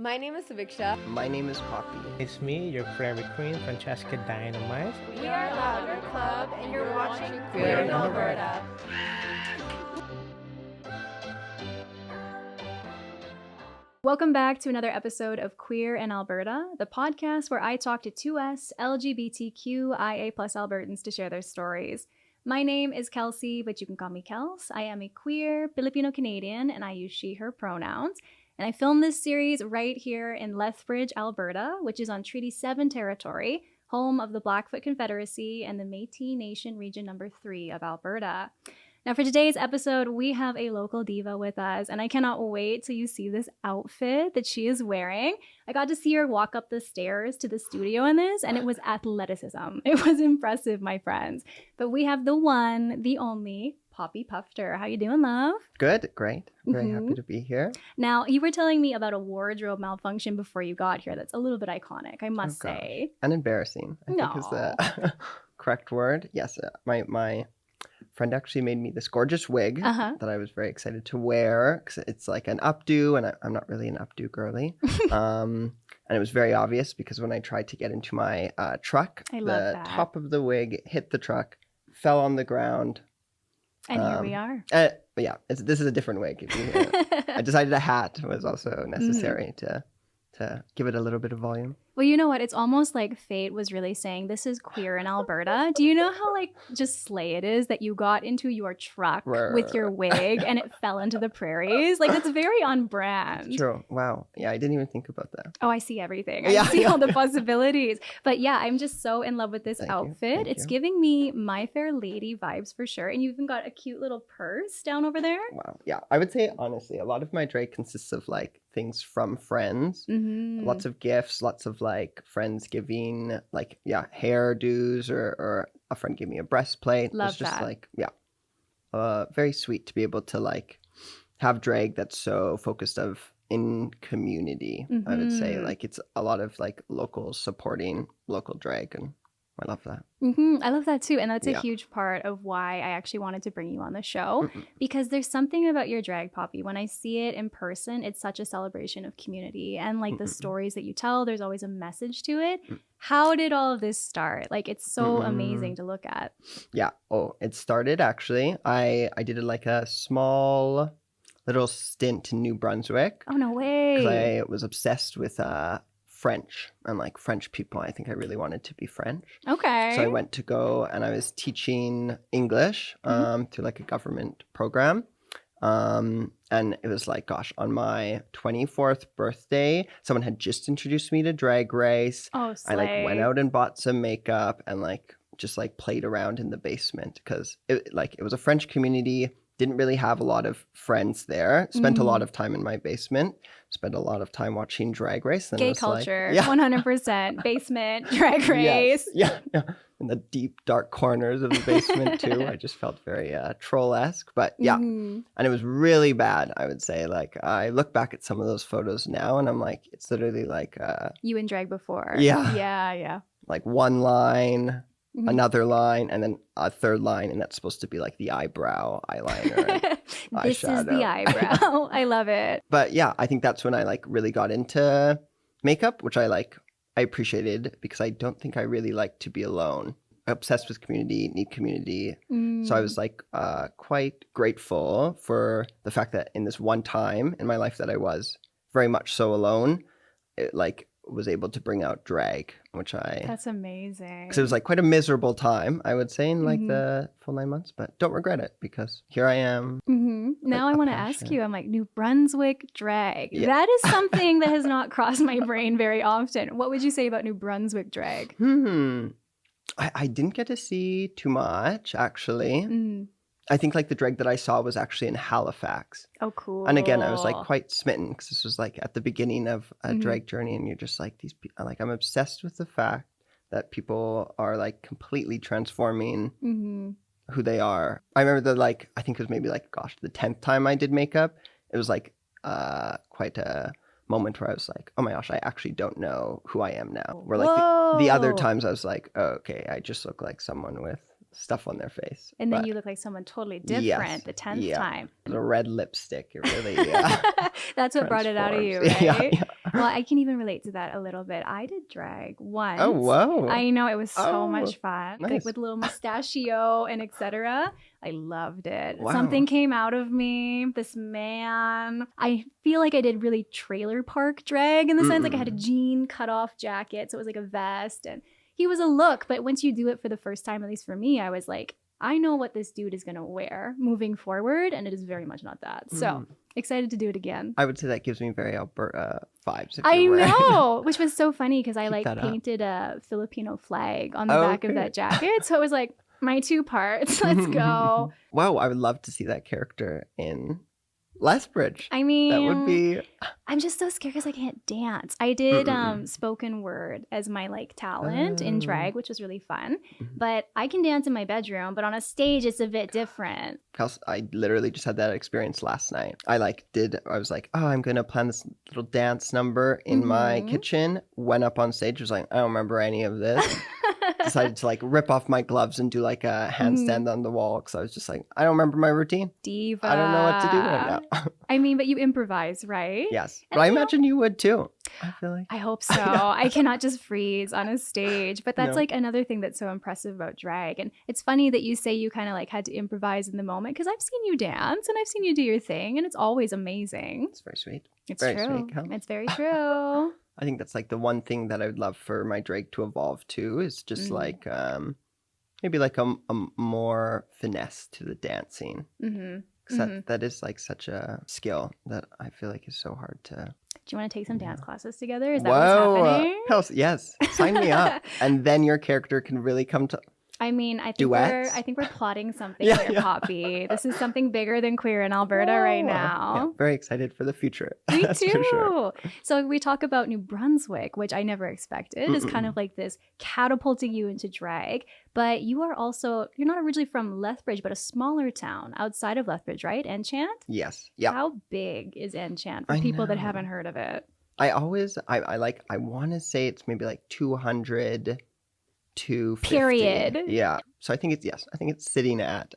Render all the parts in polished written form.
My name is Saviksha. My name is Poppy. It's me, your favorite queen, Francesca Dynamite. We are Louder Club, and you're watching Queer in Alberta. Welcome back to another episode of Queer in Alberta, the podcast where I talk to 2S LGBTQIA+ Albertans to share their stories. My name is Kelsey, but you can call me Kels. I am a queer Filipino-Canadian, and I use she/her pronouns. And I filmed this series right here in Lethbridge, Alberta, which is on Treaty 7 territory, home of the Blackfoot Confederacy and the Métis Nation Region Number 3 of Alberta. Now for today's episode, we have a local diva with us, and I cannot wait till you see this outfit that she is wearing. I got to see her walk up the stairs to the studio in this, and it was athleticism. It was impressive, my friends. But we have the one, the only, Poppy Puffter. How you doing, love? Good, great. Very happy to be here. Now, you were telling me about a wardrobe malfunction before you got here that's a little bit iconic, I must say. And embarrassing, I think is the correct word. Yes, my friend actually made me this gorgeous wig that I was very excited to wear because it's like an updo, and I'm not really an updo girly. And it was very obvious because when I tried to get into my truck, the top of the wig hit the truck, fell on the ground. And here we are. But yeah, this is a different wig. I decided a hat was also necessary to give it a little bit of volume. Well, you know what? It's almost like fate was really saying, this is Queer in Alberta. Do you know how just slay it is that you got into your truck with your wig and it fell into the prairies? That's very on brand. True. Wow. Yeah, I didn't even think about that. Oh, I see everything. I see all the possibilities. But yeah, I'm just so in love with this outfit. It's giving me My Fair Lady vibes for sure. And you even got a cute little purse down over there. Wow. Yeah. I would say, honestly, a lot of my drag consists of things from friends. Lots of gifts, lots of friends giving hairdos or a friend gave me a breastplate. Love it's just that. Very sweet to be able to have drag that's so focused in community. I would say it's a lot of locals supporting local drag, and I love that. I love that too. And that's a huge part of why I actually wanted to bring you on the show, because there's something about your drag, Poppy. When I see it in person, it's such a celebration of community. And the stories that you tell, there's always a message to it. How did all of this start? It's so amazing to look at. Yeah. Oh, it started actually. I did a small little stint in New Brunswick. Oh, no way. Because I was obsessed with French and French people. I think I really wanted to be French. Okay. So I went to go and I was teaching English through a government program. And it was on my 24th birthday, someone had just introduced me to Drag Race. Oh, slay. I went out and bought some makeup and just played around in the basement because it was a French community. Didn't really have a lot of friends there. Spent a lot of time in my basement. Spent a lot of time watching Drag Race. Gay culture, 100%. Basement, Drag Race. Yes. Yeah. In the deep, dark corners of the basement, too. I just felt very troll-esque. But yeah. And it was really bad, I would say. I look back at some of those photos now, and I'm it's literally you in drag before. Yeah. Yeah. One line, another line, and then a third line, and that's supposed to be the eyebrow, eyeliner, This eyeshadow. Is the eyebrow. I love it. But yeah, I think that's when I really got into makeup, which I appreciated because I don't think I really like to be alone. Obsessed with community, need community. So I was quite grateful for the fact that in this one time in my life that I was very much so alone, it was able to bring out drag, which that's amazing. Because it was quite a miserable time, I would say, in the full 9 months, but don't regret it because here I am. Now I want to ask you, I'm New Brunswick drag. Yeah. That is something that has not crossed my brain very often. What would you say about New Brunswick drag? I didn't get to see too much, actually. I think the drag that I saw was actually in Halifax. Oh, cool. And again, I was quite smitten because this was at the beginning of a drag journey, and you're just these people, I'm obsessed with the fact that people are completely transforming who they are. I remember I think it was maybe the 10th time I did makeup. It was quite a moment where I was oh my gosh, I actually don't know who I am now. Where the other times I was oh, okay, I just look like someone with stuff on their face. And then you look like someone totally different the 10th time. The red lipstick, it really That's what brought it out of you, right? Yeah. Well, I can even relate to that a little bit. I did drag once. Oh, whoa. I know, it was so Oh, much fun. Like nice. with little mustachio and etc. I loved it. Wow. Something came out of me. This man. I feel like I did really trailer park drag in the sense like I had a jean cut off jacket, so it was like a vest, and he was a look. But once you do it for the first time, at least for me, I was like, I know what this dude is gonna wear moving forward, and it is very much not that. So excited to do it again. I would say that gives me very Alberta vibes. If I you're wearing- know, which was so funny because I Keep like that up. painted a Filipino flag on the Oh, back of okay. that jacket. So it was like my two parts. Let's go. Wow, I would love to see that character in Lethbridge. I mean, That would be. I'm just so scared because I can't dance. I did spoken word as my like talent in drag, which was really fun. But I can dance in my bedroom, but on a stage it's a bit different. Kels, I literally just had that experience last night. I was like, oh, I'm going to plan this little dance number in my kitchen. Went up on stage, was like, I don't remember any of this. Decided to like rip off my gloves and do like a handstand on the wall because I was just like, I don't remember my routine. Diva. I don't know what to do right now. I mean, but you improvise, right? Yes. And But I you know- imagine you would too. I feel like. I hope so. I cannot just freeze on a stage. But that's No. like another thing that's so impressive about drag. And it's funny that you say you kind of like had to improvise in the moment because I've seen you dance and I've seen you do your thing and it's always amazing. It's very sweet. It's Very true. sweet, Kels. It's very true. I think that's like the one thing that I would love for my drag to evolve to is just like maybe like a more finesse to the dancing. Because that is like such a skill that I feel like is so hard to. Do you want to take some dance classes together? Is that Whoa, what's happening? Kels, yes, sign me up, and then your character can really come to. I mean, I think Duets? we're plotting something Yeah, here, yeah. Poppy. This is something bigger than queer in Alberta right Whoa. now. Yeah, very excited for the future. Me That's too. for sure. So we talk about New Brunswick, which I never expected is kind of like this catapulting you into drag. But you're not originally from Lethbridge, but a smaller town outside of Lethbridge, right? Enchant? Yes. Yeah. How big is Enchant for I people that know. haven't heard of it? I want to say it's maybe like 200 to 50. Period. Yeah. So I think it's sitting at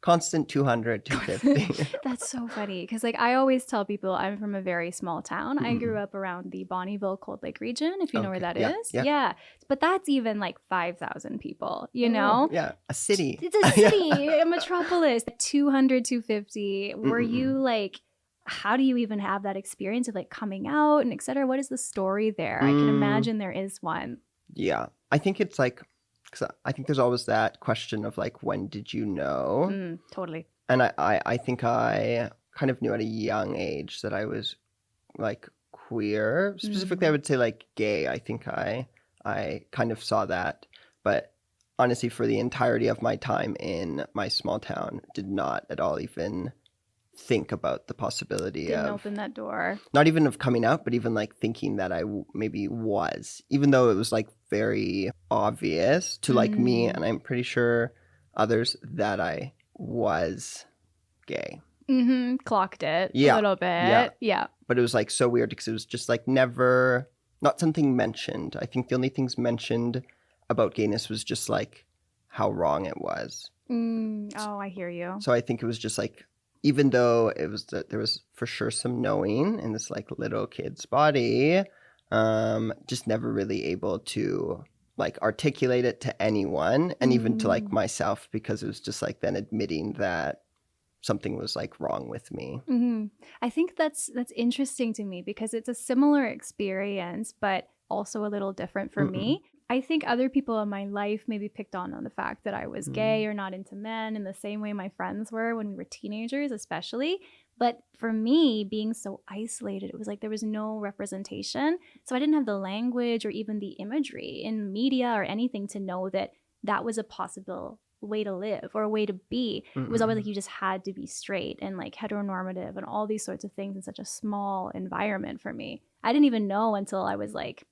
constant 200 to 50. That's so funny because like I always tell people I'm from a very small town. I grew up around the Bonneville Cold Lake region, if you know where Okay. that Yeah, is. yeah. Yeah. But that's even like 5,000 people, you know? Yeah. A city. It's a city, a metropolis. 200, 250. Were you like, how do you even have that experience of like coming out and et cetera? What is the story there? I can imagine there is one. Yeah. I think it's like, because I think there's always that question of like, when did you know? Totally. And I think I kind of knew at a young age that I was like queer. Specifically, I would say like gay. I think I kind of saw that. But honestly, for the entirety of my time in my small town, did not at all even think about the possibility Didn't of open that door. not even of coming out, but even like thinking that I maybe was, even though it was like very obvious to like me, and I'm pretty sure others that I was gay. Clocked it a Yeah. little bit. Yeah. Yeah. But it was like so weird because it was just like never, not something mentioned. I think the only things mentioned about gayness was just like how wrong it was. Oh, I hear you. So I think it was just like, even though it was there was for sure some knowing in this like little kid's body, just never really able to like articulate it to anyone and even to like myself, because it was just like then admitting that something was like wrong with me. I think that's interesting to me because it's a similar experience, but also a little different for me. I think other people in my life maybe picked on the fact that I was gay or not into men in the same way my friends were when we were teenagers, especially. But for me, being so isolated, it was like there was no representation. So I didn't have the language or even the imagery in media or anything to know that that was a possible way to live or a way to be. It was always like you just had to be straight and like heteronormative and all these sorts of things in such a small environment for me. I didn't even know until I was like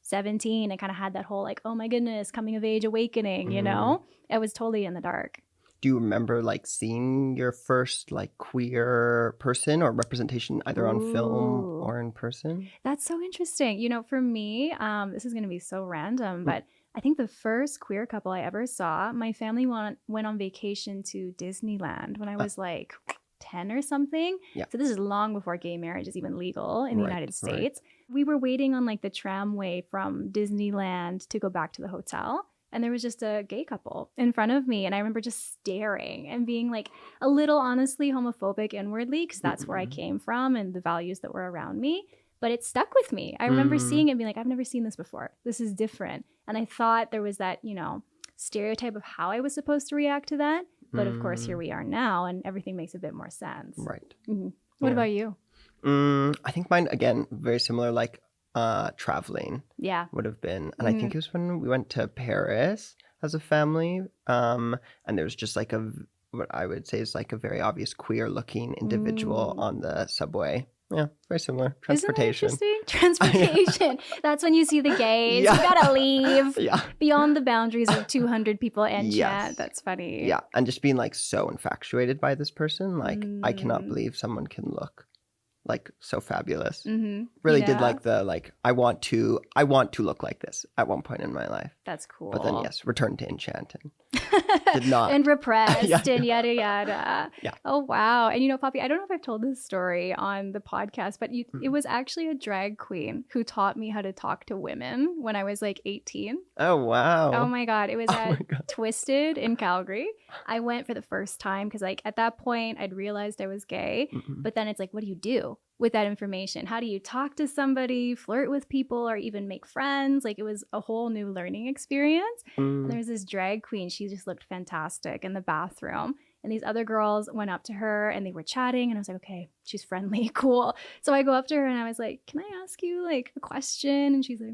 17 and kind of had that whole like, oh my goodness, coming of age awakening, you know? I was totally in the dark. Do you remember like seeing your first like queer person or representation either on film Ooh. or in person? That's so interesting. You know, for me, this is going to be so random, but I think the first queer couple I ever saw, my family went on vacation to Disneyland when I was like 10 or something. Yeah. So this is long before gay marriage is even legal in the Right, United right. States. We were waiting on like the tramway from Disneyland to go back to the hotel. And there was just a gay couple in front of me. And I remember just staring and being like a little honestly homophobic inwardly, because that's where I came from and the values that were around me. But it stuck with me. I remember seeing it and being like, I've never seen this before. This is different. And I thought there was that, you know, stereotype of how I was supposed to react to that. But of course, here we are now and everything makes a bit more sense. Right. What about you? I think mine, again, very similar, like traveling would have been. And I think it was when we went to Paris as a family. And there was just like what I would say is like a very obvious queer looking individual on the subway. Yeah, very similar. Transportation. Isn't that interesting? Transportation. That's when you see the gays. You gotta leave beyond the boundaries of 200 people and chat. That's funny. Yeah, and just being like so infatuated by this person. Like, I cannot believe someone can look like so fabulous. Really did like the I want to look like this at one point in my life. That's cool. But then returned to Enchant and did not and repressed and yada yada. Yeah. Oh wow. And you know, Poppy, I don't know if I've told this story on the podcast, but it was actually a drag queen who taught me how to talk to women when I was like 18. Oh wow. Oh my god. It was at Twisted in Calgary. I went for the first time because like at that point I'd realized I was gay. But then it's like, what do you do with that information? How do you talk to somebody, flirt with people, or even make friends? Like, it was a whole new learning experience. And there was this drag queen. She just looked fantastic in the bathroom. And these other girls went up to her and they were chatting. And I was like, okay, she's friendly, cool. So I go up to her and I was like, can I ask you like a question? And she's like,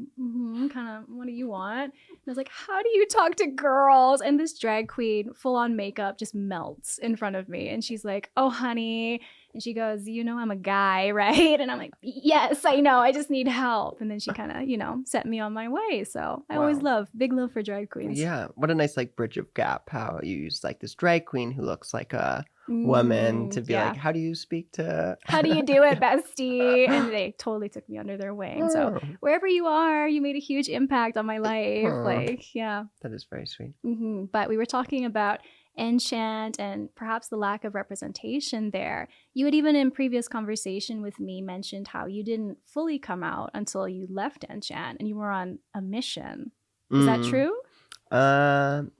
kind of, what do you want? And I was like, how do you talk to girls? And this drag queen, full on makeup, just melts in front of me. And she's like, oh, honey. And she goes, you know, I'm a guy, right? And I'm like, yes, I know. I just need help. And then she kind of, you know, set me on my way. So I always big love for drag queens. Yeah. What a nice like bridge of gap. How you use like this drag queen who looks like a woman to be like, how do you speak to? How do you do it, bestie? And they totally took me under their wing. So wherever you are, you made a huge impact on my life. Like, yeah. That is very sweet. But we were talking about Enchant and perhaps the lack of representation there. You had even in previous conversation with me mentioned how you didn't fully come out until you left Enchant and you were on a mission. Is that true?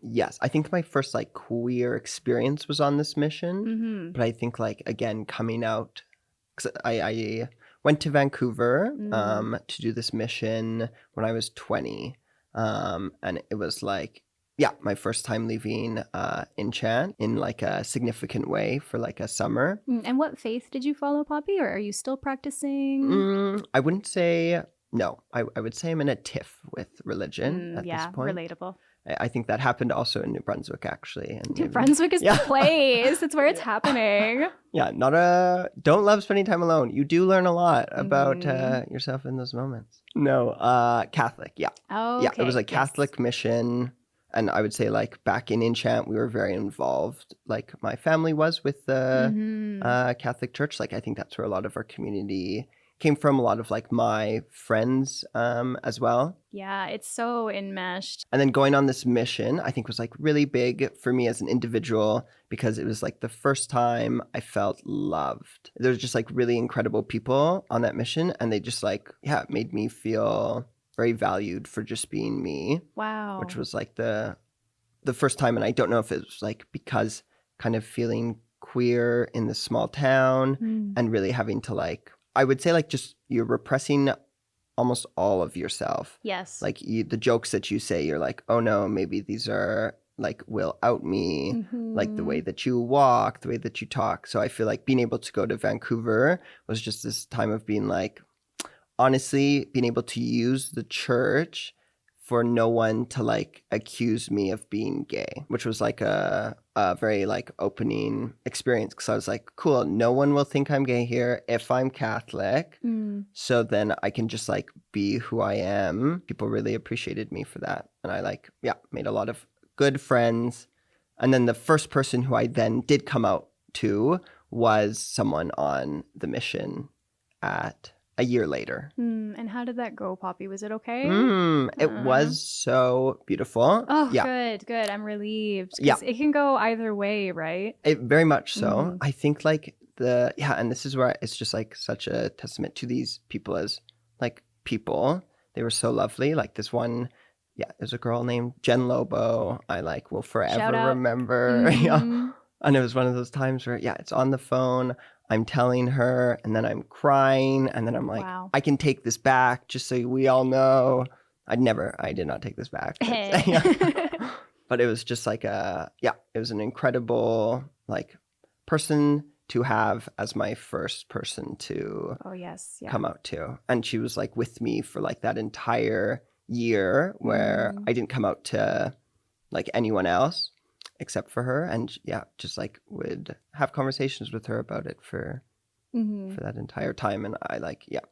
Yes. I think my first like queer experience was on this mission. But I think like, again, coming out, because I went to Vancouver to do this mission when I was 20. And it was like, my first time leaving Enchant in like a significant way for like a summer. And what faith did you follow, Poppy? Or are you still practicing? I wouldn't say, no. I would say I'm in a tiff with religion at this point. Relatable. I think that happened also in New Brunswick, actually. And New Brunswick is the place. It's where it's happening. Yeah, don't love spending time alone. You do learn a lot about yourself in those moments. No, Catholic, Oh, yeah, it was a Catholic mission. And I would say, like, back in Enchant, we were very involved, like my family was with the Catholic Church. Like, I think that's where a lot of our community came from, a lot of, like, my friends as well. Yeah, it's so enmeshed. And then going on this mission, I think was, like, really big for me as an individual because it was, like, the first time I felt loved. There was just, like, really incredible people on that mission. And they just, like, it made me feel very valued for just being me. Wow. Which was like the first time, and I don't know if it was like because kind of feeling queer in this small town and really having to like, I would say like just you're repressing almost all of yourself. Yes. Like the jokes that you say, you're like, oh no, maybe these are like will out me, like the way that you walk, the way that you talk. So I feel like being able to go to Vancouver was just this time of being like, honestly, being able to use the church for no one to like accuse me of being gay, which was like a very like opening experience because I was like, cool, no one will think I'm gay here if I'm Catholic. So then I can just like be who I am. People really appreciated me for that. And I like, made a lot of good friends. And then the first person who I then did come out to was someone on the mission at a year later. And how did that go, Poppy? Was it okay? It was so beautiful. Oh, good. I'm relieved. Yeah. It can go either way, right? It very much so. I think like and this is where it's just like such a testament to these people as like people. They were so lovely. Like this one, there's a girl named Jen Lobo. I like will forever remember. Mm-hmm. And it was one of those times where, it's on the phone. I'm telling her, and then I'm crying, and then I'm like, Wow. I can take this back, just so we all know. I did not take this back. But it was just like it was an incredible like person to have as my first person to come out to. And she was like with me for like that entire year where I didn't come out to like anyone else except for her. And just like would have conversations with her about it for that entire time. And I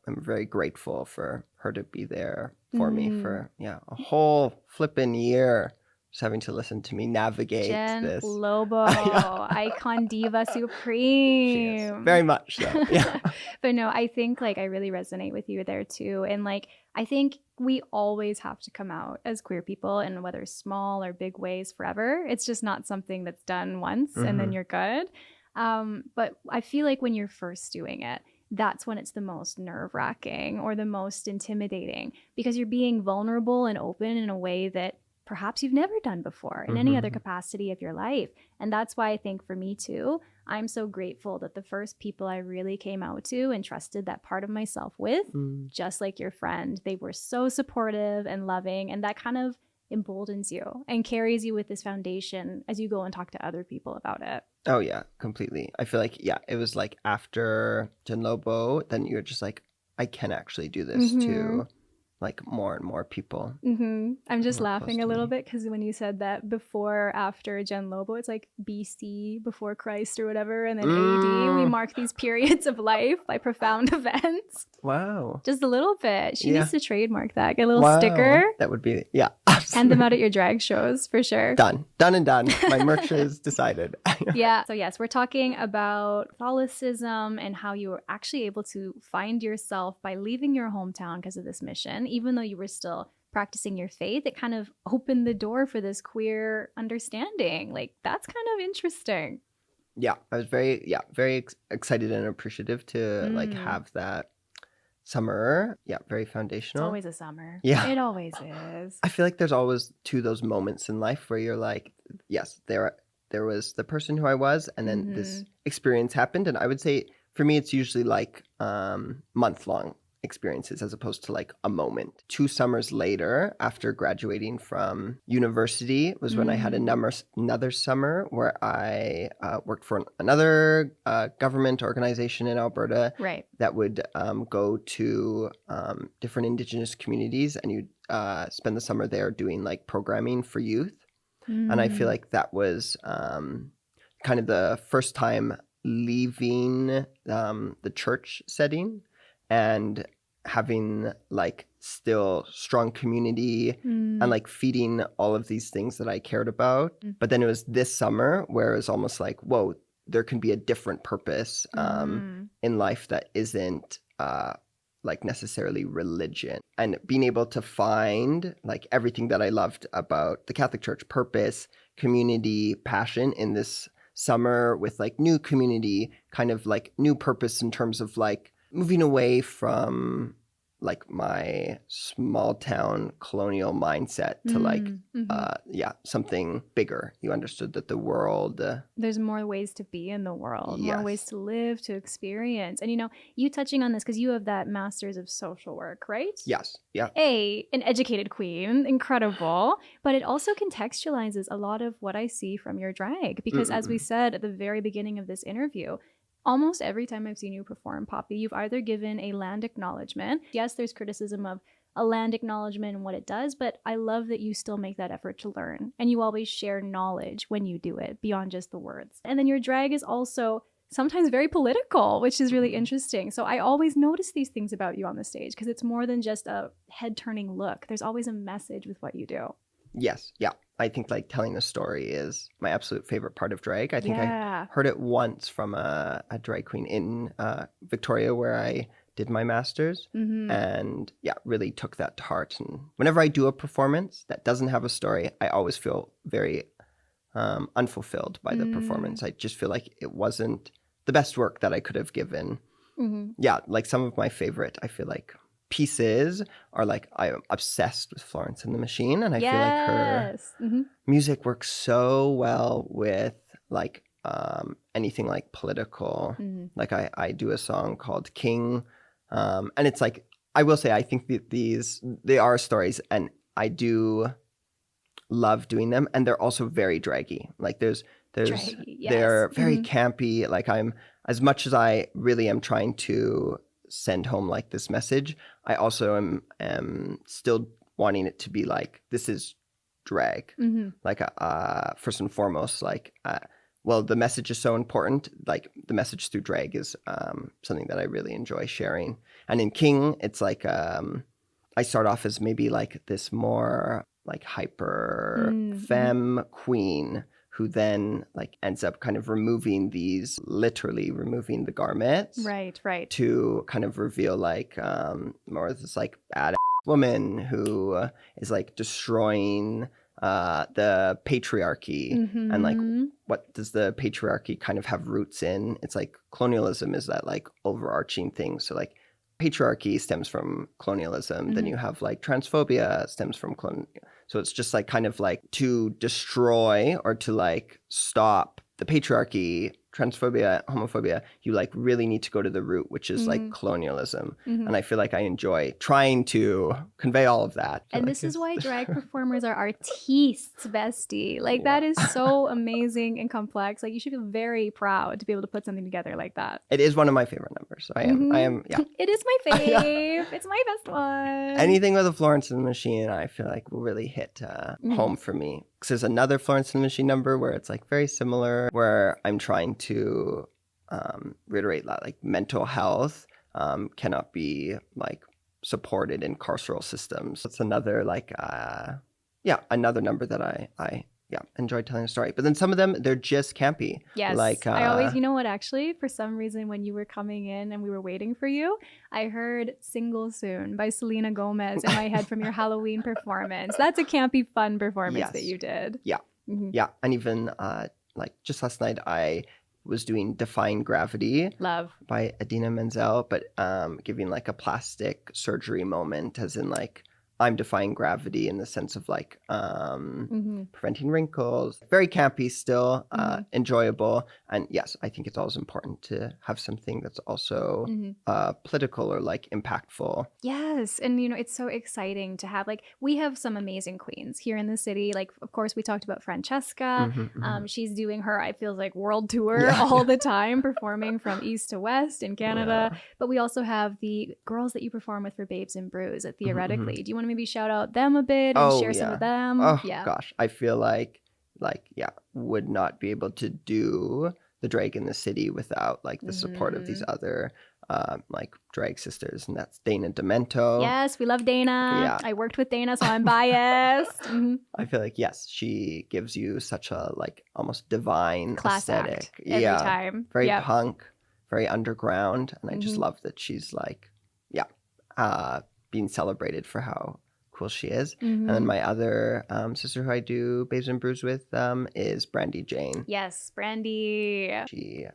I'm very grateful for her to be there for me for a whole flippin' year. Just having to listen to me navigate Jen this. Lobo, icon diva supreme. She is. Very much so. Yeah. But no, I think like I really resonate with you there too. And like I think we always have to come out as queer people, in whether small or big ways, forever. It's just not something that's done once and then you're good. But I feel like when you're first doing it, that's when it's the most nerve-wracking or the most intimidating, because you're being vulnerable and open in a way that perhaps you've never done before in any other capacity of your life. And that's why I think for me too, I'm so grateful that the first people I really came out to and trusted that part of myself with, just like your friend, they were so supportive and loving, and that kind of emboldens you and carries you with this foundation as you go and talk to other people about it. Oh yeah, completely. I feel like, it was like after Jen Lobo, then you're just like, I can actually do this to like more and more people. I'm just laughing a little bit because when you said that before, after Jen Lobo, it's like BC, before Christ or whatever, and then AD, we mark these periods of life by profound events. Wow. Just a little bit. She needs to trademark that. Get a little sticker. That would be, Hand them out at your drag shows for sure. Done and done. My merch is decided. So yes, we're talking about Catholicism and how you were actually able to find yourself by leaving your hometown because of this mission. Even though you were still practicing your faith, it kind of opened the door for this queer understanding. Like, that's kind of interesting. Yeah, I was very excited and appreciative to like have that summer. Yeah, very foundational. It's always a summer. Yeah. It always is. I feel like there's always those moments in life where you're like, yes, there was the person who I was, and then this experience happened. And I would say for me, it's usually like month-long experiences as opposed to like a moment. 2 summers later, after graduating from university, was when I had another summer where I worked for another government organization in Alberta that would go to different Indigenous communities, and you'd spend the summer there doing like programming for youth. And I feel like that was kind of the first time leaving the church setting and having like still strong community and like feeding all of these things that I cared about. But then it was this summer where it was almost like, whoa, there can be a different purpose in life that isn't like necessarily religion. And being able to find like everything that I loved about the Catholic Church, purpose, community, passion in this summer with like new community, kind of like new purpose in terms of like moving away from like my small town colonial mindset to like something bigger. You understood that the world there's more ways to be in the world, more ways Yes. to live, to experience. And you know, you touching on this because you have that master's of social work, right? Yes. Yeah. An educated queen, incredible, but it also contextualizes a lot of what I see from your drag, because as we said at the very beginning of this interview, almost every time I've seen you perform, Poppy, you've either given a land acknowledgement. Yes, there's criticism of a land acknowledgement and what it does, but I love that you still make that effort to learn, and you always share knowledge when you do it beyond just the words. And then your drag is also sometimes very political, which is really interesting. So I always notice these things about you on the stage because it's more than just a head-turning look. There's always a message with what you do. Yes. Yeah. I think like telling a story is my absolute favorite part of drag. I think I heard it once from a drag queen in Victoria where I did my master's and really took that to heart. And whenever I do a performance that doesn't have a story, I always feel very unfulfilled by the performance. I just feel like it wasn't the best work that I could have given. Yeah, like some of my favorite, I feel like pieces are like, I'm obsessed with Florence and the Machine, and I feel like her music works so well with like anything like political. Like I do a song called King, and it's like, I will say, I think that they are stories, and I do love doing them, and they're also very draggy. Like there's Draggy, yes. they're very campy. Like I'm, as much as I really am trying to send home like this message, I also am still wanting it to be like, this is drag. Like first and foremost, like well, the message is so important. Like the message through drag is something that I really enjoy sharing. And in King, it's like I start off as maybe like this more like hyper femme queen who then like ends up kind of literally removing the garments. Right. To kind of reveal like more of this like badass woman who is like destroying the patriarchy. And like, what does the patriarchy kind of have roots in? It's like colonialism is that like overarching thing. So like patriarchy stems from colonialism. Then you have like transphobia stems from colonialism. So it's just like kind of like to destroy or to like stop the patriarchy, transphobia, homophobia, you like really need to go to the root, which is like colonialism. And I feel like I enjoy trying to convey all of that. And this is why drag performers are artistes, bestie. Like that is so amazing and complex. Like you should feel very proud to be able to put something together like that. It is one of my favorite numbers. So I am, yeah. It is my fave. It's my best one. Anything with a Florence and the Machine, I feel like will really hit home for me. Because there's another Florence and the Machine number where it's like very similar, where I'm trying to reiterate that like mental health cannot be like supported in carceral systems. It's another like another number that I enjoy telling a story. But then some of them, they're just campy. Yes. Like I always, you know what, actually, for some reason when you were coming in and we were waiting for you, I heard Single Soon by Selena Gomez in my head from your Halloween performance. That's a campy, fun performance that you did. Yeah. Yeah. And even like just last night, I was doing Defying Gravity. Love. By Idina Menzel, but giving like a plastic surgery moment, as in like, I'm defying gravity in the sense of like preventing wrinkles. Very campy still, enjoyable. And yes, I think it's always important to have something that's also political or like impactful. Yes. And you know, it's so exciting to have, like, we have some amazing queens here in the city. Like, of course, we talked about Francesca. She's doing her, I feel like, world tour all the time, performing from east to west in Canada. But we also have the girls that you perform with for Babes and Brews at Theoretically. Do you want to maybe shout out them a bit and share some of them? Oh gosh, I feel like would not be able to do the drag in the city without like the support of these other like drag sisters, and that's Dana Demento. Yes, we love Dana. Yeah. I worked with Dana, so I'm biased. I feel like yes, she gives you such a like almost divine class aesthetic. Act every time. Very punk, very underground, and I just love that she's like being celebrated for how cool she is. And then my other sister who I do Babes and Brews with is Brandy Jane. Yes, Brandy. She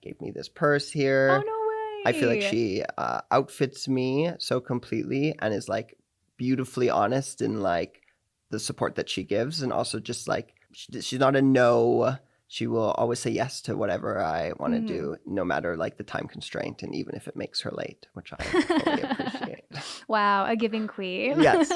gave me this purse here. Oh, no way. I feel like she outfits me so completely and is like beautifully honest in like the support that she gives, and also just like she's not a no. She will always say yes to whatever I want to do, no matter like the time constraint, and even if it makes her late, which I fully appreciate. Wow, a giving queen. Yes,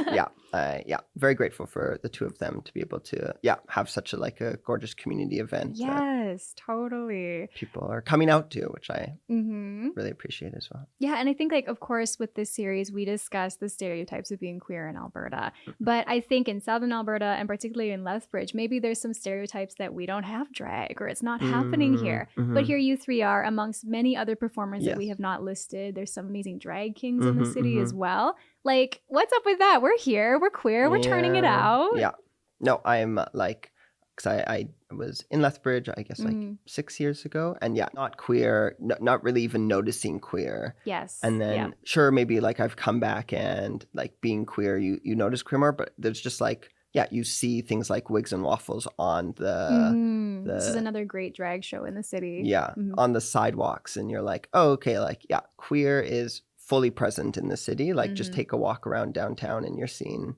very grateful for the two of them to be able to have such a like a gorgeous community event. Yes, totally. People are coming out to, which I really appreciate as well. Yeah, and I think like of course with this series we discuss the stereotypes of being queer in Alberta, but I think in Southern Alberta and particularly in Lethbridge, maybe there's some stereotypes that we don't have drag or it's not happening here. But here you three are amongst many other performers that we have not listed. There's some amazing drag kings in the city as well. Like, what's up with that? We're here. We're queer. We're turning it out. Yeah. No, I'm like, because I was in Lethbridge, I guess like 6 years ago. And not queer, not really even noticing queer. Yes. And then sure, maybe like I've come back and like being queer, you notice queer more, but there's just like, you see things like Wigs and Waffles on the this is another great drag show in the city. Yeah, on the sidewalks, and you're like, oh, okay, like queer is fully present in the city. Like just take a walk around downtown and you're seeing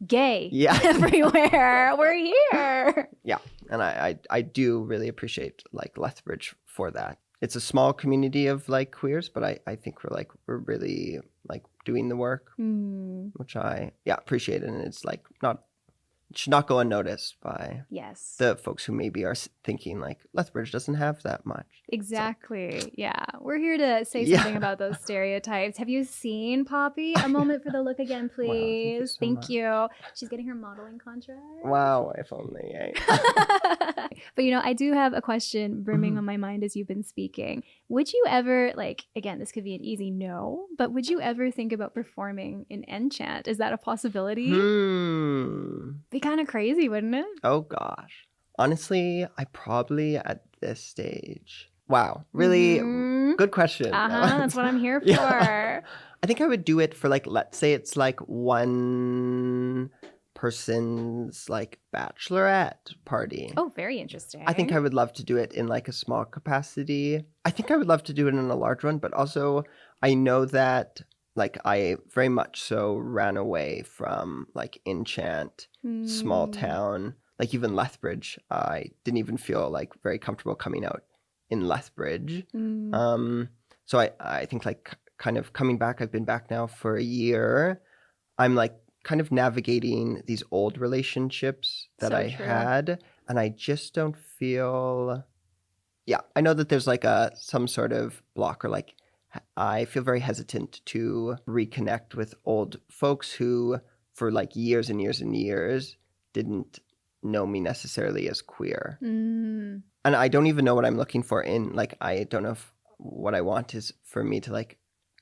Gay Yeah. everywhere. We're here. Yeah. And I do really appreciate like Lethbridge for that. It's a small community of like queers, but I think we're really like doing the work, which I appreciate. And it's like it should not go unnoticed by Yes. the folks who maybe are thinking like Lethbridge doesn't have that much. Exactly. Yeah. We're here to say something about those stereotypes. Have you seen Poppy? A moment for the look again, please. Thank you so much. She's getting her modeling contract. Wow, if only. But I do have a question brimming on my mind as you've been speaking. Would you ever, like, again, this could be an easy no, but would you ever think about performing in Enchant? Is that a possibility? Be kind of crazy, wouldn't it? Oh gosh. Honestly, I probably at this stage. Wow, really good question. That's what I'm here for. Yeah. I think I would do it for like, let's say it's like one person's like bachelorette party. Oh, very interesting. I think I would love to do it in like a small capacity. I think I would love to do it in a large one, but also I know that like I very much so ran away from like Enchant, small town, like even Lethbridge. I didn't even feel like very comfortable coming out in Lethbridge. So I think like kind of coming back, I've been back now for a year. I'm like kind of navigating these old relationships that I had, and I just don't feel, I know that there's like some sort of block, or like I feel very hesitant to reconnect with old folks who for like years and years and years didn't know me necessarily as queer. And I don't even know what I'm looking for in, like, I don't know if what I want is for me to like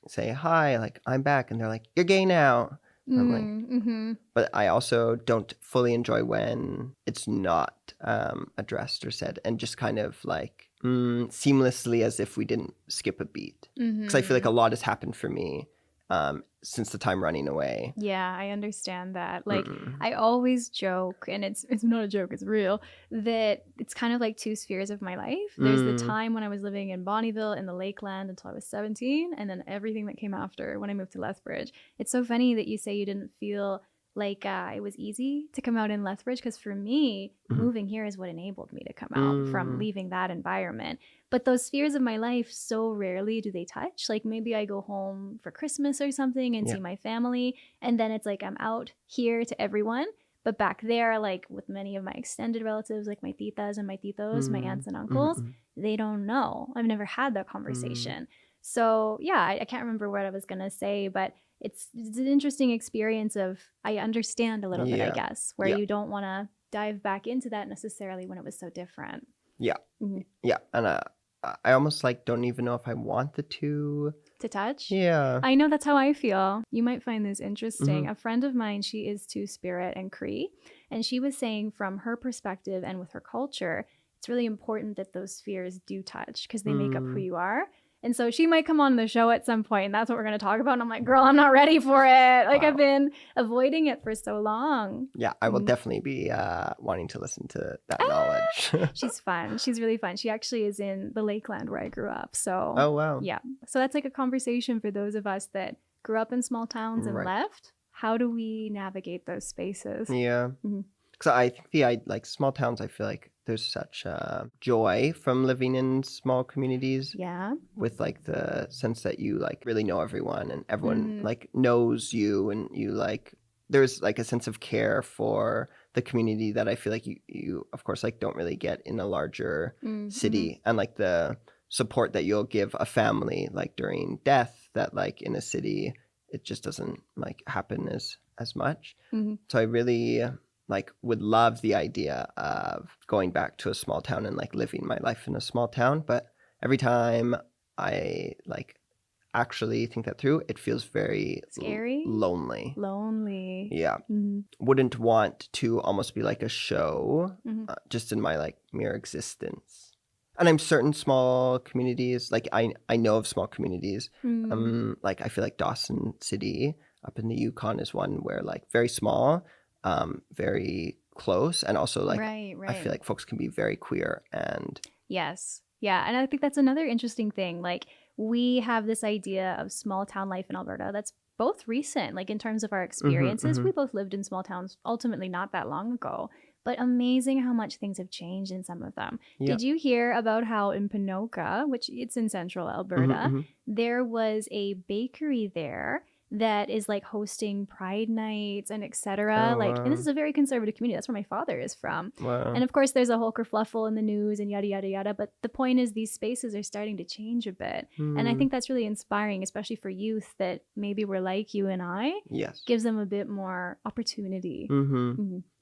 say, hi, like I'm back, and they're like, you're gay now. I'm like, but I also don't fully enjoy when it's not addressed or said, and just kind of like seamlessly as if we didn't skip a beat. Because I feel like a lot has happened for me since the time running away. Yeah, I understand that. Like, I always joke, and it's not a joke, it's real, that it's kind of like two spheres of my life. There's the time when I was living in Bonnyville in the Lakeland until I was 17, and then everything that came after when I moved to Lethbridge. It's so funny that you say you didn't feel like it was easy to come out in Lethbridge, because for me, moving here is what enabled me to come out from leaving that environment. But those spheres of my life, so rarely do they touch. Like maybe I go home for Christmas or something and see my family, and then it's like I'm out here to everyone. But back there, like with many of my extended relatives, like my titas and my titos, my aunts and uncles, they don't know. I've never had that conversation. So yeah, I can't remember what I was going to say, but it's an interesting experience of, I understand a little bit, I guess, where you don't want to dive back into that necessarily when it was so different. Yeah. Yeah. And I almost like don't even know if I want the two to touch. Yeah. I know that's how I feel. You might find this interesting. A friend of mine, she is Two-Spirit and Cree, and she was saying from her perspective and with her culture, it's really important that those spheres do touch because they make up who you are. And so she might come on the show at some point, and that's what we're going to talk about. And I'm like, girl, I'm not ready for it. Like, I've been avoiding it for so long. Yeah, I will definitely be wanting to listen to that knowledge. She's fun. She's really fun. She actually is in the Lakeland where I grew up. So, oh, wow. Yeah. So that's like a conversation for those of us that grew up in small towns and left. How do we navigate those spaces? Yeah. Because I think like small towns, I feel like there's such joy from living in small communities. Yeah. With like the sense that you like really know everyone, and everyone like knows you, and you like, there's like a sense of care for the community that I feel like you of course like don't really get in a larger city, and like the support that you'll give a family like during death that like in a city it just doesn't like happen as much. So I really like would love the idea of going back to a small town and like living my life in a small town, but every time I like actually think that through, it feels very scary, lonely. Yeah. Wouldn't want to almost be like a show just in my like mere existence. And I'm certain small communities, like I know of small communities, like I feel like Dawson City up in the Yukon is one where like very small, very close, and also like I feel like folks can be very queer and yes, Yeah. And I think that's another interesting thing. Like, we have this idea of small town life in Alberta that's both recent, like in terms of our experiences. We both lived in small towns ultimately not that long ago, but amazing how much things have changed in some of them. Yeah. Did you hear about how in Pinoka, which it's in central Alberta, there was a bakery there that is like hosting pride nights and etc. Oh, like, wow. and this is a very conservative community. That's where my father is from. Wow. And of course, there's a whole kerfluffle in the news and yada, yada, yada. But the point is these spaces are starting to change a bit. And I think that's really inspiring, especially for youth that maybe were like you and I. Yes. Gives them a bit more opportunity.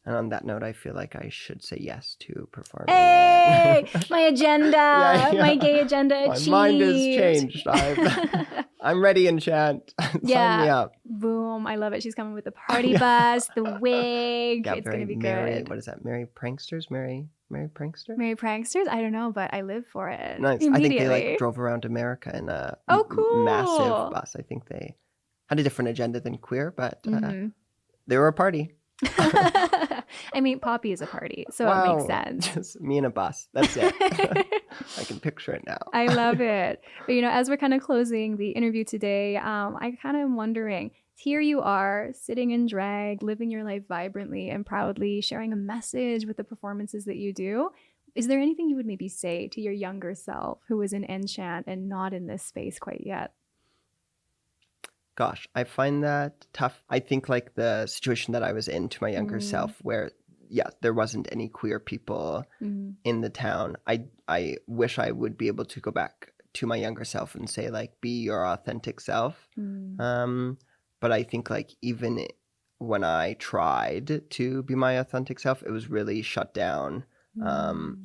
And on that note, I feel like I should say yes to performing. Hey, my agenda, Yeah. my gay agenda My achieved. mind has changed. I'm ready, Enchant. Sign me up. Boom. I love it. She's coming with the party bus, the wig. Yeah, It's going to be merry, good. What is that? Merry Pranksters? Merry Prankster? Merry Pranksters? I don't know, but I live for it. Nice. I Immediately. think they like drove around America in a Oh, cool. massive bus. I think they had a different agenda than queer, but Mm-hmm. they were a party. I mean, Poppy is a party, so it makes sense. Just me and a bus. That's it. I can picture it now. I love it. But, as we're kind of closing the interview today, I kind of am wondering, here you are sitting in drag, living your life vibrantly and proudly, sharing a message with the performances that you do. Is there anything you would maybe say to your younger self who was in Enchant and not in this space quite yet? Gosh, I find that tough. I think like the situation that I was in to my younger self where, there wasn't any queer people in the town. I wish I would be able to go back to my younger self and say like, be your authentic self. But I think like even when I tried to be my authentic self, it was really shut down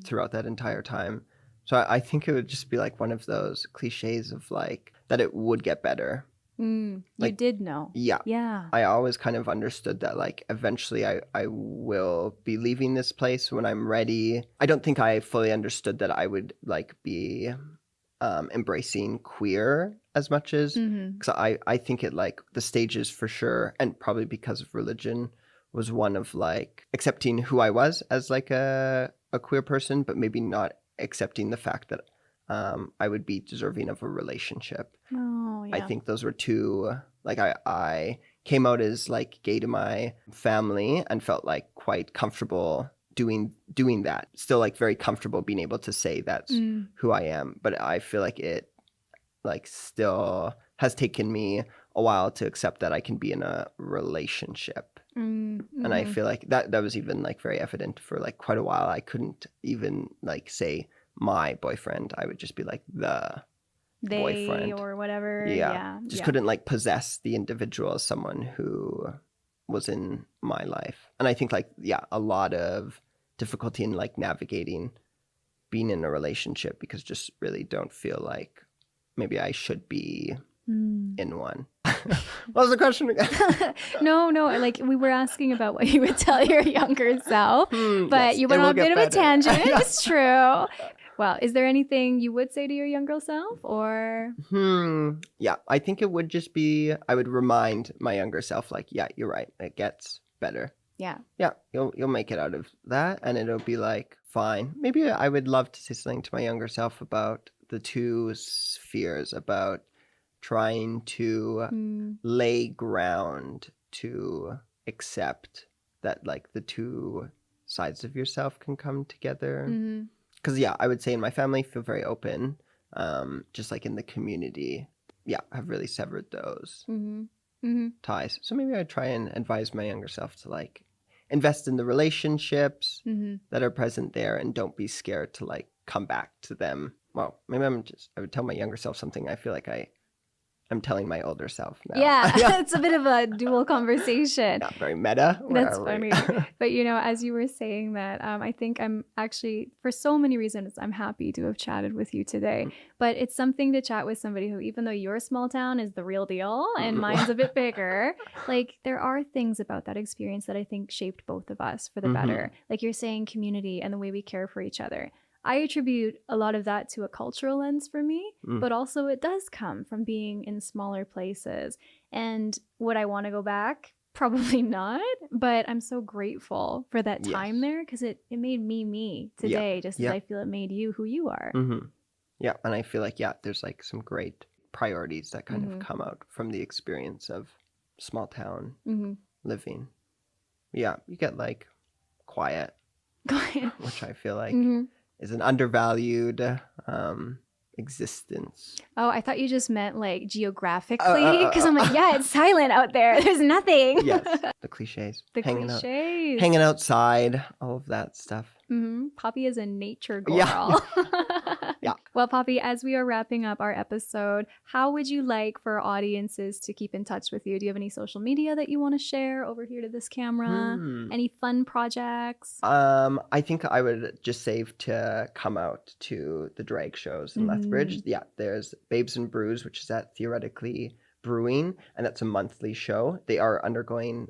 throughout that entire time. So I think it would just be like one of those cliches of like that it would get better. You did know. Yeah. I always kind of understood that like eventually I will be leaving this place when I'm ready. I don't think I fully understood that I would like be embracing queer as much as because I think it like the stages for sure, and probably because of religion, was one of like accepting who I was as like a queer person, but maybe not accepting the fact that I would be deserving of a relationship. Oh, yeah. I think those were two, like I came out as like gay to my family and felt like quite comfortable doing that. Still like very comfortable being able to say that's who I am. But I feel like it like still has taken me a while to accept that I can be in a relationship. And I feel like that was even like very evident for like quite a while. I couldn't even like say my boyfriend. I would just be like the they boyfriend or whatever. Just couldn't like possess the individual as someone who was in my life. And I think like a lot of difficulty in like navigating being in a relationship because just really don't feel like maybe I should be in one. What was the question again? No, like we were asking about what you would tell your younger self, but you went on a bit of a tangent. It's true. Well, is there anything you would say to your younger self or? Yeah, I think it would just be, I would remind my younger self like, yeah, you're right. It gets better. Yeah. Yeah, you'll make it out of that and it'll be like, fine. Maybe I would love to say something to my younger self about the two spheres, about trying to lay ground to accept that like the two sides of yourself can come together. Because I would say in my family feel very open, just like in the community, I've really severed those ties. So maybe I'd try and advise my younger self to like invest in the relationships that are present there and don't be scared to like come back to them. Well, maybe I would tell my younger self something I feel like I'm telling my older self now. Yeah, it's a bit of a dual conversation. Not very meta. That's funny. But, as you were saying that, I think I'm actually, for so many reasons, I'm happy to have chatted with you today. But it's something to chat with somebody who, even though your small town is the real deal and mine's a bit bigger, like there are things about that experience that I think shaped both of us for the better. Like you're saying, community and the way we care for each other. I attribute a lot of that to a cultural lens for me, but also it does come from being in smaller places. And would I want to go back? Probably not, but I'm so grateful for that time there because it made me today, just as I feel it made you who you are. Yeah, and I feel like, yeah, there's like some great priorities that kind of come out from the experience of small town living. Yeah, you get like quiet, which I feel like is an undervalued existence. Oh, I thought you just meant like geographically, because I'm like, yeah, it's silent out there. There's nothing. Yes, the cliches. The hanging cliches. Hanging outside, all of that stuff. Poppy is a nature girl. Yeah. Yeah. Well, Poppy, as we are wrapping up our episode, how would you like for audiences to keep in touch with you? Do you have any social media that you want to share over here to this camera? Any fun projects? I think I would just save to come out to the drag shows in Lethbridge. Yeah, there's Babes and Brews, which is at Theoretically Brewing, and that's a monthly show. They are undergoing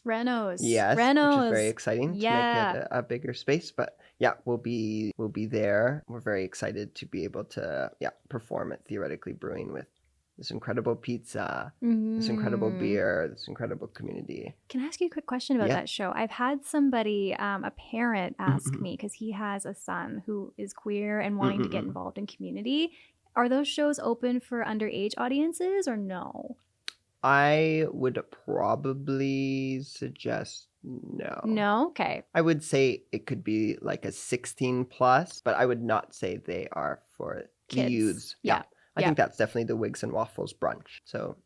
Renos. yes, Renos. which is very exciting to make it a bigger space. But yeah, we'll be there. We're very excited to be able to perform at Theoretically Brewing with this incredible pizza, this incredible beer, this incredible community. Can I ask you a quick question about that show? I've had somebody, a parent, ask me, because he has a son who is queer and wanting to get involved in community. Are those shows open for underage audiences or no? I would probably suggest no. No? Okay. I would say it could be like a 16 plus, but I would not say they are for Kids. Youths. Yeah. I think that's definitely the Wigs and Waffles brunch. So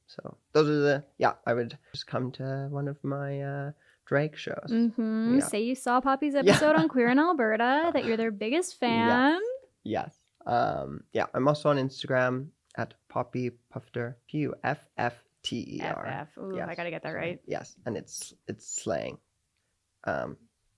those are I would just come to one of my drag shows. Yeah. Say you saw Poppy's episode on Queer in Alberta, that you're their biggest fan. Yes. I'm also on Instagram at Poppy Puffter, Puffter. Ooh, I gotta get that right. Yes, and it's slang.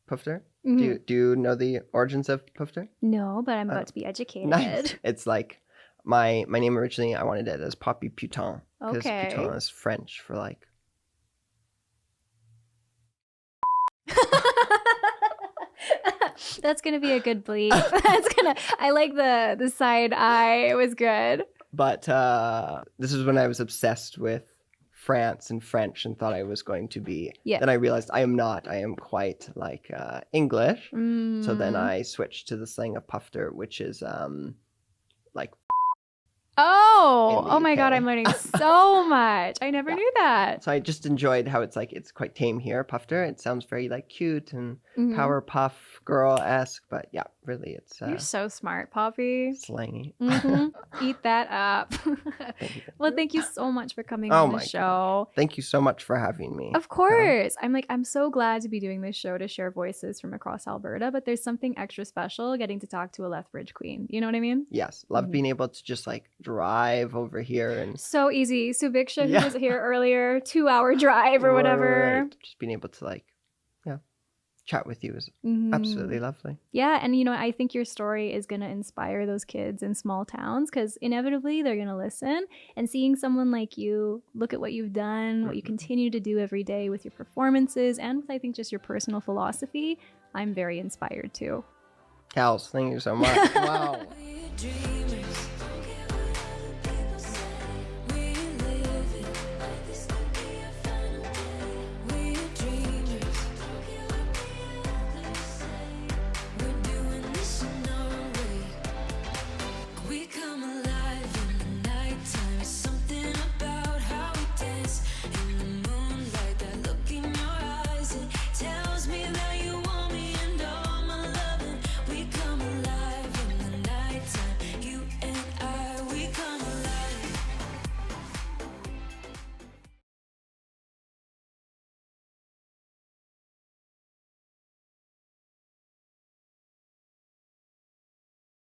Puffter. Do you know the origins of Puffter? No, but I'm about to be educated. Nice. It's like my name originally. I wanted it as Poppy Putain because Putain is French for like. That's gonna be a good bleep. I like the side eye. It was good. But this is when I was obsessed with France and French and thought I was going to be. Yeah. Then I realized I am not. I am quite like English. So then I switched to the slang of Puffter, which is like. Oh my God, I'm learning so much. I never knew that. So I just enjoyed how it's quite tame here, Puffter. It sounds very like cute and Powerpuff Girl-esque, but yeah, really it's You're so smart, Poppy. Slangy. Eat that up. Well, thank you so much for coming on the show. God. Thank you so much for having me. Of course. I'm so glad to be doing this show to share voices from across Alberta, but there's something extra special getting to talk to a Lethbridge queen. You know what I mean? Yes. Love being able to just like drive over here and so easy. Subiksha, who was here earlier, 2-hour drive or whatever. Right. Just being able to chat with you is absolutely lovely. Yeah, and I think your story is going to inspire those kids in small towns, because inevitably they're going to listen, and seeing someone like you look at what you've done, what you continue to do every day with your performances, and with, I think, just your personal philosophy, I'm very inspired too. Kels, thank you so much. Wow.